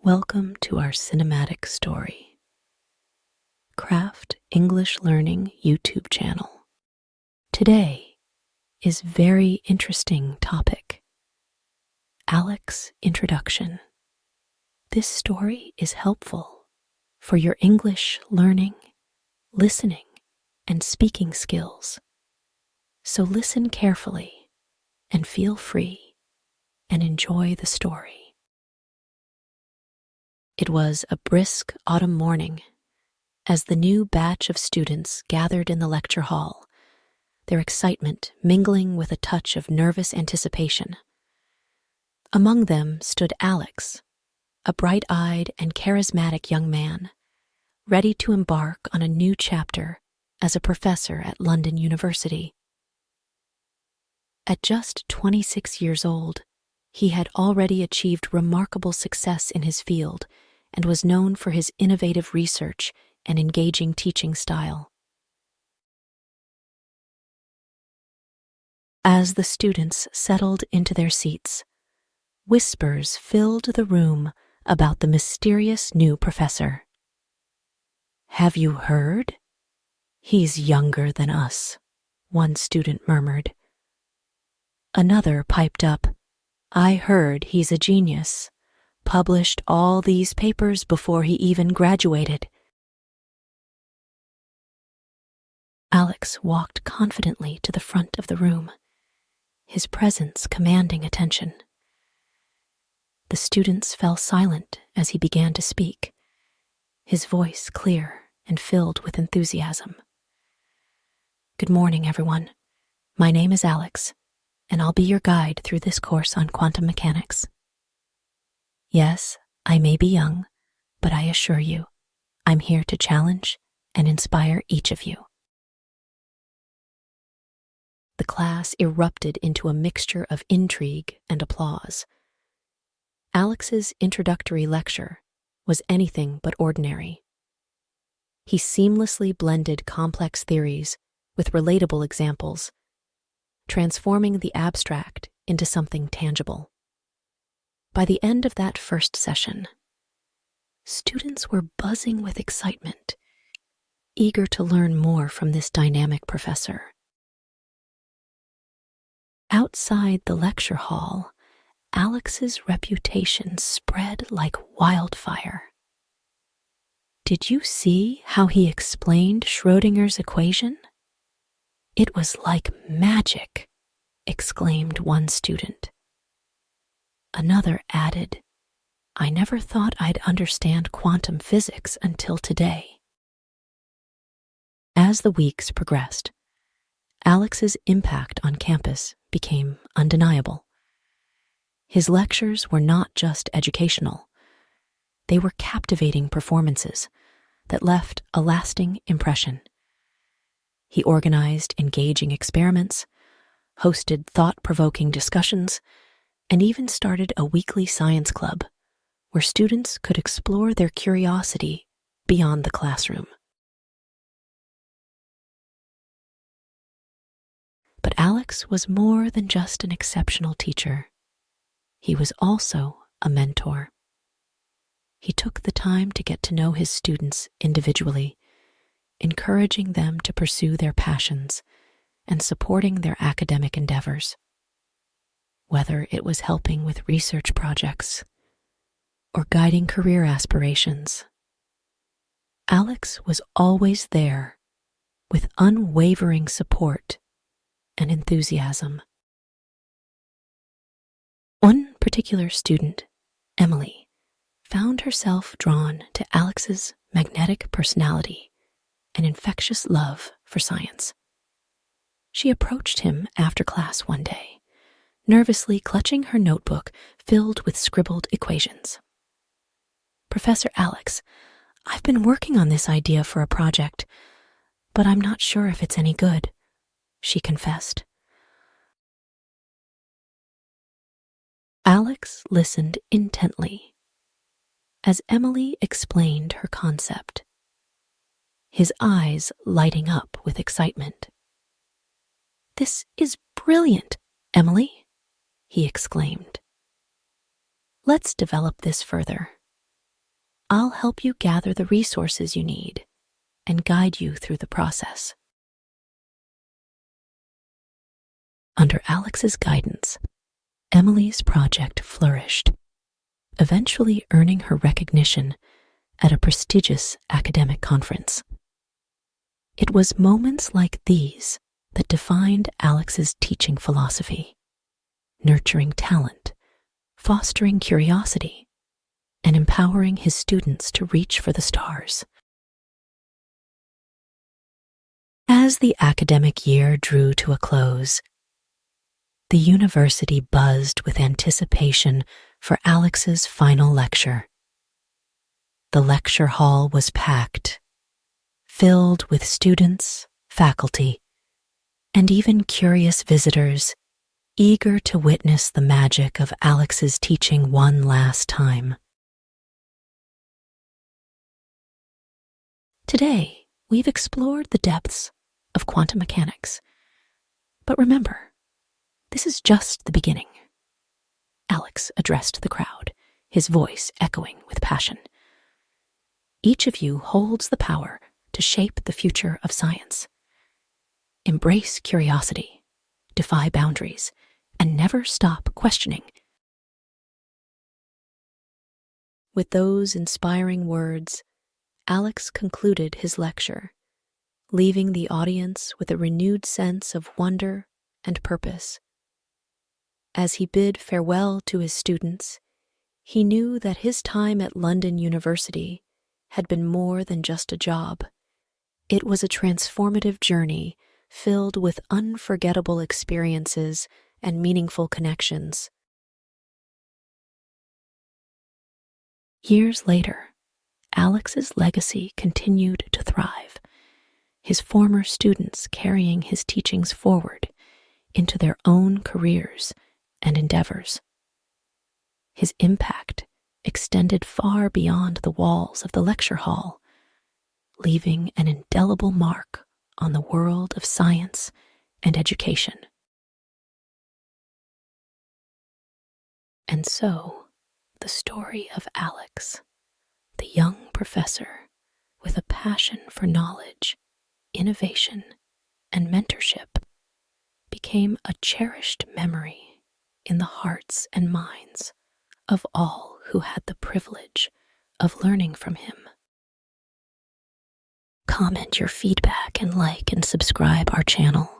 Welcome to our cinematic story. Craft English Learning YouTube channel. Today is very interesting topic. Alex introduction. This story is helpful for your English learning, listening, and speaking skills. So listen carefully and feel free and enjoy the story. It was a brisk autumn morning as the new batch of students gathered in the lecture hall, their excitement mingling with a touch of nervous anticipation. Among them stood Alex, a bright-eyed and charismatic young man, ready to embark on a new chapter as a professor at London University. At just 26 years old, he had already achieved remarkable success in his field and was known for his innovative research and engaging teaching style. As the students settled into their seats, whispers filled the room about the mysterious new professor. "Have you heard? He's younger than us," one student murmured. Another piped up, "I heard he's a genius. Published all these papers before he even graduated." Alex walked confidently to the front of the room, his presence commanding attention. The students fell silent as he began to speak, his voice clear and filled with enthusiasm. "Good morning, everyone. My name is Alex, and I'll be your guide through this course on quantum mechanics. Yes, I may be young, but I assure you, I'm here to challenge and inspire each of you." The class erupted into a mixture of intrigue and applause. Alex's introductory lecture was anything but ordinary. He seamlessly blended complex theories with relatable examples, transforming the abstract into something tangible. By the end of that first session, students were buzzing with excitement, eager to learn more from this dynamic professor. Outside the lecture hall, Alex's reputation spread like wildfire. "Did you see how he explained Schrödinger's equation? It was like magic," exclaimed one student. Another added, "I never thought I'd understand quantum physics until today." As the weeks progressed, Alex's impact on campus became undeniable. His lectures were not just educational. They were captivating performances that left a lasting impression. He organized engaging experiments, hosted thought-provoking discussions, and even started a weekly science club where students could explore their curiosity beyond the classroom. But Alex was more than just an exceptional teacher. He was also a mentor. He took the time to get to know his students individually, encouraging them to pursue their passions and supporting their academic endeavors. Whether it was helping with research projects or guiding career aspirations, Alex was always there with unwavering support and enthusiasm. One particular student, Emily, found herself drawn to Alex's magnetic personality and infectious love for science. She approached him after class one day, nervously clutching her notebook filled with scribbled equations. "Professor Alex, I've been working on this idea for a project, but I'm not sure if it's any good," she confessed. Alex listened intently as Emily explained her concept, his eyes lighting up with excitement. "This is brilliant, Emily," he exclaimed. "Let's develop this further. I'll help you gather the resources you need and guide you through the process. Under Alex's guidance, Emily's project flourished, eventually earning her recognition at a prestigious academic conference. It was moments like these that defined Alex's teaching philosophy: nurturing talent, fostering curiosity, and empowering his students to reach for the stars. As the academic year drew to a close, the university buzzed with anticipation for Alex's final lecture. The lecture hall was packed, filled with students, faculty, and even curious visitors eager to witness the magic of Alex's teaching one last time. Today, we've explored the depths of quantum mechanics. But remember, this is just the beginning. Alex addressed the crowd, his voice echoing with passion. Each of you holds the power to shape the future of science. Embrace curiosity, defy boundaries, and never stop questioning. With those inspiring words, Alex concluded his lecture, leaving the audience with a renewed sense of wonder and purpose. As he bid farewell to his students, he knew that his time at London University had been more than just a job. It was a transformative journey filled with unforgettable experiences and meaningful connections. Years later, Alex's legacy continued to thrive, his former students carrying his teachings forward into their own careers and endeavors. His impact extended far beyond the walls of the lecture hall, leaving an indelible mark on the world of science and education. And so, the story of Alex, the young professor with a passion for knowledge, innovation, and mentorship, became a cherished memory in the hearts and minds of all who had the privilege of learning from him. Comment your feedback and like and subscribe our channel.